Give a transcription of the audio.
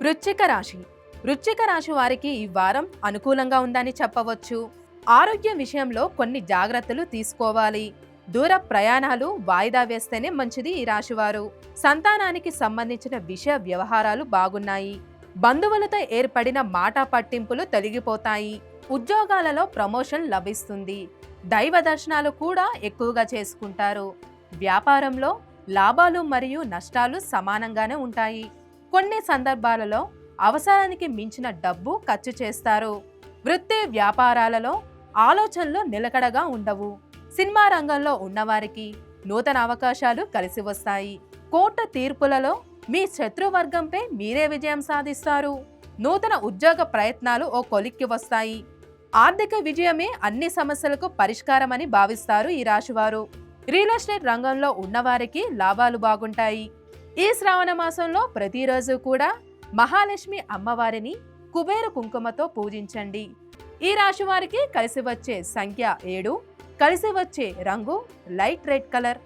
వృశ్చిక రాశి. వృశ్చిక రాశి వారికి ఈ వారం అనుకూలంగా ఉందని చెప్పవచ్చు. ఆరోగ్య విషయంలో కొన్ని జాగ్రత్తలు తీసుకోవాలి. దూర ప్రయాణాలు వాయిదా వేస్తేనే మంచిది ఈ రాశివారు. సంతానానికి సంబంధించిన విషయ వ్యవహారాలు బాగున్నాయి. బంధువులతో ఏర్పడిన మాట పట్టింపులు తొలగిపోతాయి. ఉద్యోగాలలో ప్రమోషన్ లభిస్తుంది. దైవ దర్శనాలు కూడా ఎక్కువగా చేసుకుంటారు. వ్యాపారంలో లాభాలు మరియు నష్టాలు సమానంగానే ఉంటాయి. కొన్ని సందర్భాలలో అవసరానికి మించిన డబ్బు ఖర్చు చేస్తారు. వృత్తి వ్యాపారాలలో ఆలోచనలు నిలకడగా ఉండవు. సినిమా రంగంలో ఉన్నవారికి నూతన అవకాశాలు కలిసి వస్తాయి. కోర్టు తీర్పులలో మీ శత్రువర్గంపై మీరే విజయం సాధిస్తారు. నూతన ఉద్యోగ ప్రయత్నాలు ఓ కొలిక్కి వస్తాయి. ఆర్థిక విజయమే అన్ని సమస్యలకు పరిష్కారమని భావిస్తారు ఈ రాశివారు. రియల్ ఎస్టేట్ రంగంలో ఉన్నవారికి లాభాలు బాగుంటాయి. ఈ శ్రావణ మాసంలో ప్రతిరోజు కూడా మహాలక్ష్మి అమ్మవారిని కుబేర కుంకుమతో పూజించండి. ఈ రాశి వారికి కలిసి వచ్చే సంఖ్య 7, కలిసి వచ్చే రంగు లైట్ రెడ్ కలర్.